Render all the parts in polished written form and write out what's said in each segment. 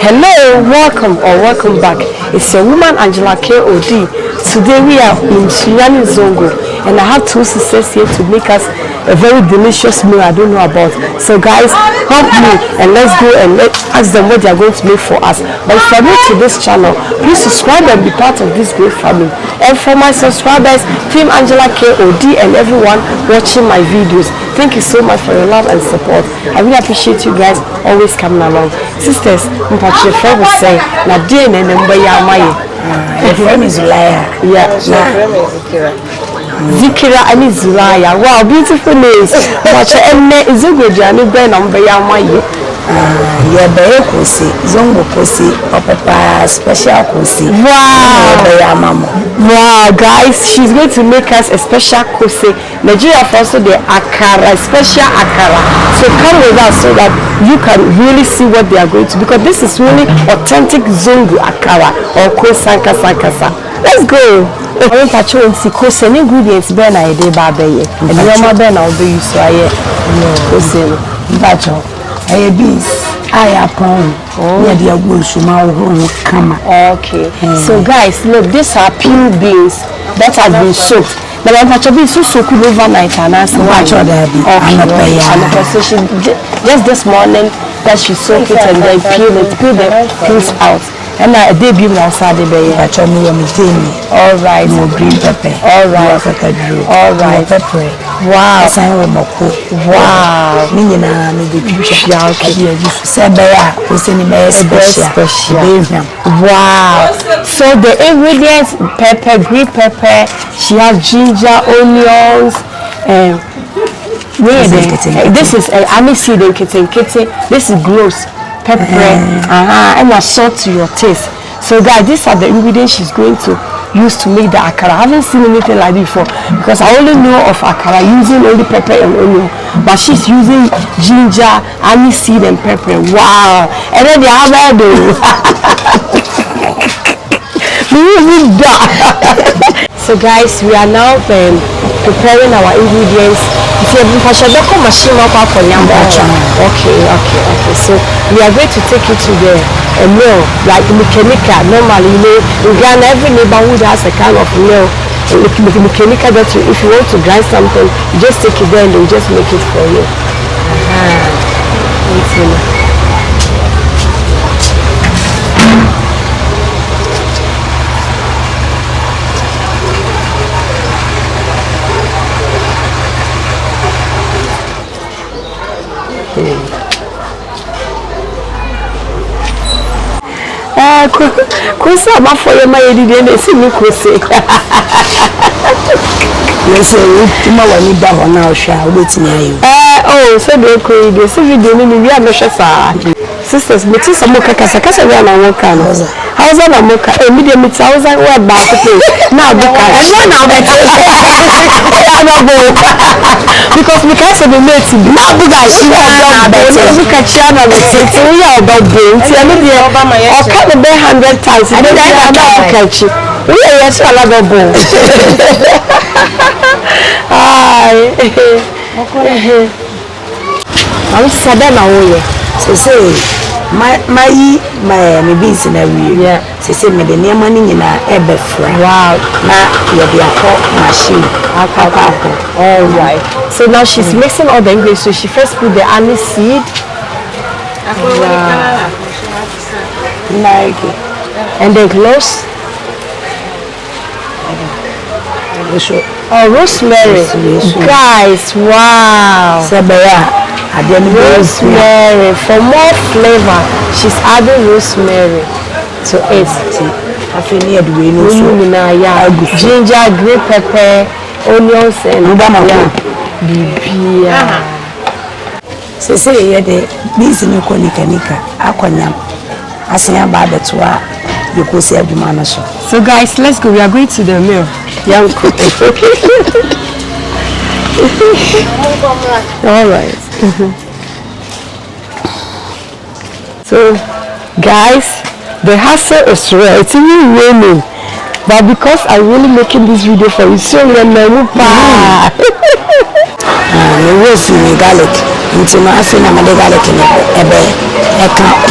Hello, welcome back. It's your woman Angela K.O.D. Today we are in Sunyani Zongo and I have two sisters here to make us a very delicious meal I don't know about. So guys, help me and let's go and ask them what they are going to make for us. But if you're new to this channel, please subscribe and be part of this great family. And for my subscribers, Team Angela K.O.D. and everyone watching my videos, thank you so much for your love and support. I really appreciate you guys always coming along. Sisters, your friend was saying, "Na dear and number ya my." Your friend is Zulaya. Yeah, my friend is Zikira. Zikira and Zulaya. Wow, beautiful names. But is it good? You are number ya my. Yeah, very Koose, Zongo Koose, Papa special Koose. Wow, guys, she's going to make us a special Koose. Nigeria also the Akara, special Akara. So come with us so that you can really see what they are going to, because this is really authentic Zongo Akara or Koose Sankasa. Let's go. I want to show you Koose ingredients. Ben I did baby. And your mother now be so I Koose. Bacho. I beans. I upon. Yeah, the Agawu come. Okay. So guys, look, these are pure beans that have been soaked. But I'm actually so soaked overnight and I said, so she just this morning that she soaked it and then peel the peels out. And I did be outside the bay. All right. No green pepper. All right. All right. Pepper. Wow. Wow. Wow. So the ingredients: pepper, green pepper. She has ginger, onions, this is aniseed and kitten. This is gross. Pepper, and salt to your taste. So guys, these are the ingredients she's going to use to make the akara. I haven't seen anything like this before because I only know of akara using only pepper and onion, but she's using ginger, aniseed and pepper. Wow. And then the other So guys, we are now preparing our ingredients. Okay. So we are going to take it to the mill, like mechanical. Normally, in Ghana, every neighborhood has a kind of mill. Mechanical that if you want to grind something, you just take it there and they'll just make it for you. Koose ama for your my did they see me Koose. Yes, you know when you down now shall wait near you. Oh, so they could see video me are measure sisters, but some more kasa we are now working. How's that moka? Medium it's 1,000 what back now because we can't be made to be now guys we are better catch we are about brains or cut the 100 times and then I don't catch you. We are yes a lot of bones. I'm sad now. So say my beans in every year. Say me the near money in a ebe friend. Wow. Now you'll be a machine. All right. So now she's mixing all the ingredients. So she first put the aniseed. And the cloves. Oh, rosemary. Guys, wow. Rosemary. For more flavor, she's adding rosemary to it. Ginger, green pepper, onions, and so say the beans in your nika aquanyam. Asanya babetua you go see every man. So guys, let's go. We are going to the mill. Young cook. All right. So guys, the hassle is real. It's even raining, but because I'm really making this video for you, so we are garlic. Until my friend and my garlic in a can't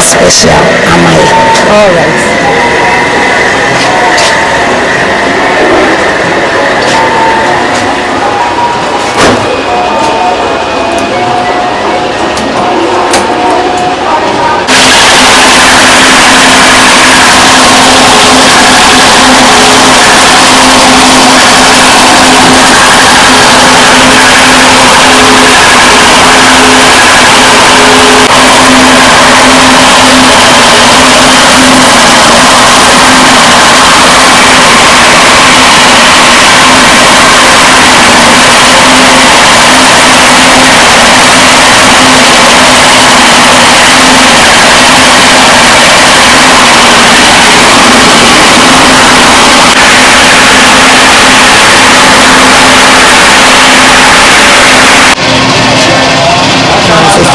special. Am I? All right.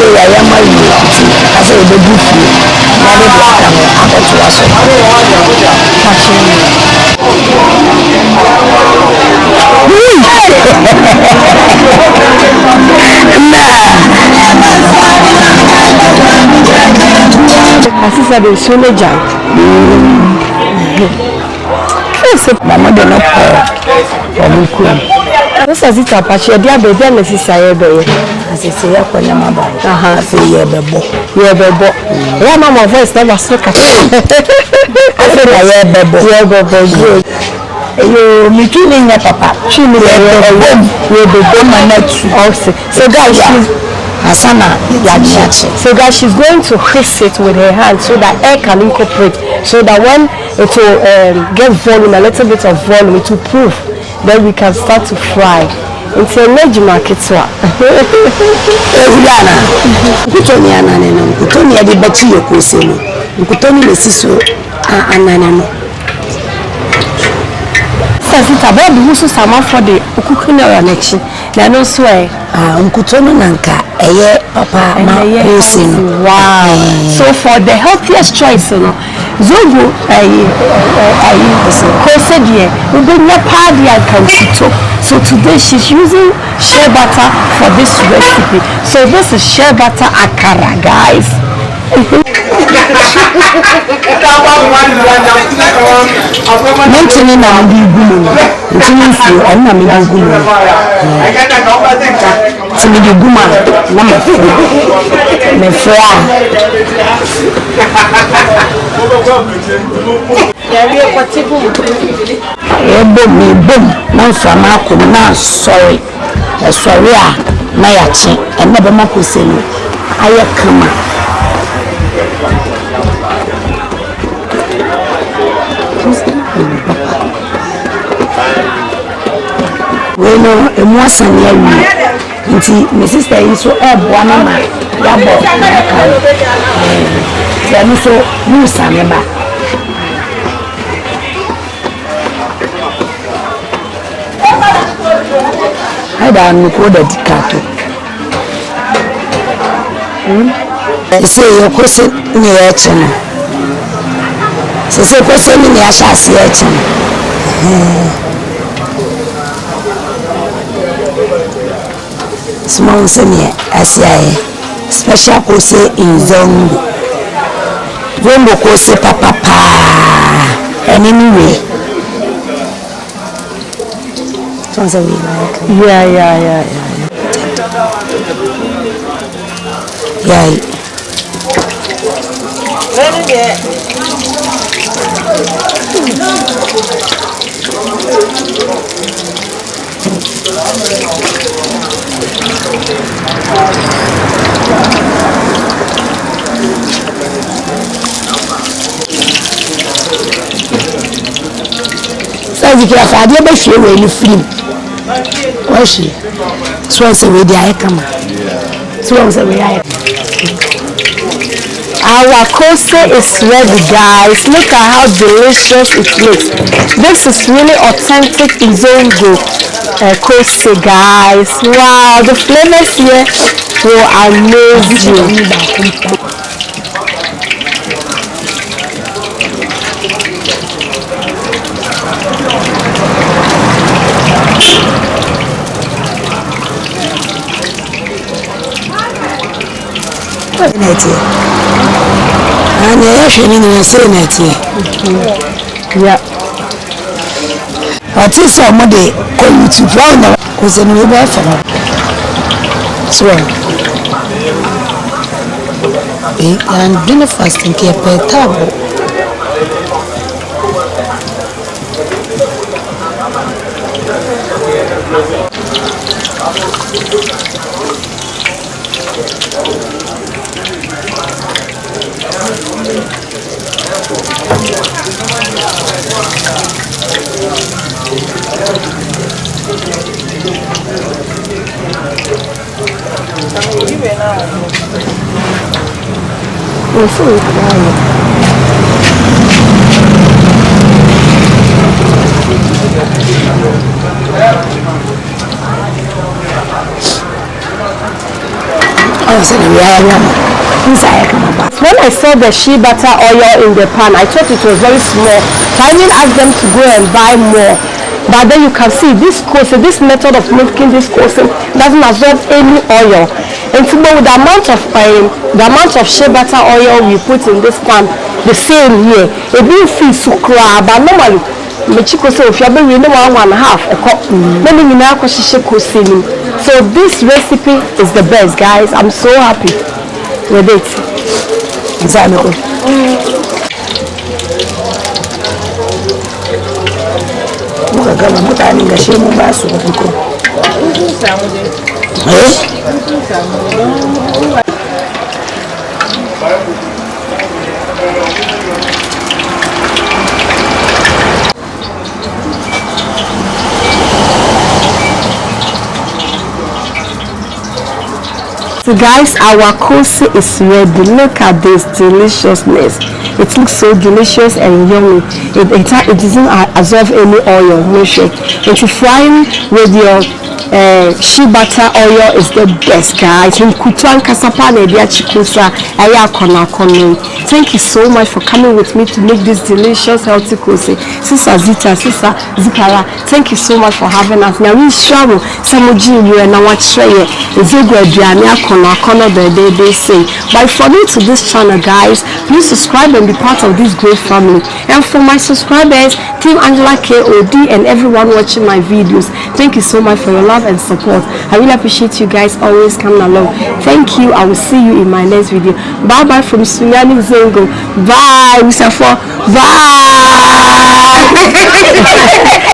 I am my as a baby. Never happened to us. My sister is so legend. My mother not this is it Apache, dear baby, and this is I as I say, I can never buy. I say, yeah, bebo. Yeah, bebo. Yeah, Mamma voice never so cat. I said, yeah, bebo. Yeah, bebo. Good. You me killing your papa. She me yeah, bebo, my net. So, guys, she's Asana, so guys, she's going to hiss it with her hand so that air can incorporate, so that when it will get volume, a little bit of volume, it will proof. Then we can start to fry. It's a large market. Eliana, Kutoniana, Kutonia di Bachio Koose, Kutoni the Siso, Ananano. Says it about the Musu Sama for the Ukukuna election. They no swear. Unkutono Nanka, a year, Papa, Koose. Wow. So for the healthiest choice, Zogo, Koose dear, we bring a party and Kansito. So today she's using shea butter for this recipe. So this is shea butter akara, guys. Mentioning I'm the woman. I'm not the woman. To me, the woman, number 4. My friend. Boom. Now from now, sorry. Sorry, my action. And never more Koose. I come. Bueno, moi ça n'y a eu. Mes sister is so boa mama. Yabo. C'est nous so nous ça n'est pas. Ada nous ko dedicato. C'est yo Koose ni ya chana. C'est Koose ni ya chasi ya chana. Small senior, SIA, special Koose in Zongo. Zongo Koose papa, and anyway. Sounds like Yeah. So you can have a baby when you film. What's she? So say we dey come. So say we are. Our Koose is ready, guys. Look at how delicious it looks. This is really authentic Zongo Koose, guys. Wow, the flavors here will amaze you. And I actually didn't say that. Yeah. But it's somebody going to find out who's a new wife. So, and dinner fasting care per table. When I saw the shea butter oil in the pan, I thought it was very small. So I even asked them to go and buy more. But then you can see this Koose, this method of making this Koose doesn't absorb any oil. And so with the amount of shea butter oil we put in this pan, the same here, it will feel so crab. But normally, if you have been 1.5 a cup, then you now so this recipe is the best, guys. I'm so happy with it. Exactly. So guys, our Koose is ready. Look at this deliciousness. It looks so delicious and yummy. It doesn't absorb any oil. No shake. And to frying with your shea butter oil is the best, guys. Thank you so much for coming with me to make this delicious healthy Koose. Sister Zita, Sister Zikara, thank you so much for having us. Now we travel Samuji you and our tray. They say. But for new to this channel, guys, please subscribe and be part of this great family. And for my subscribers, Team Angela KOD and everyone watching my videos, thank you so much for your love and support. I really appreciate you guys always coming along. Thank you. I will see you in my next video. Bye bye from Sunyani Zongo. Bye, Mr. Bye.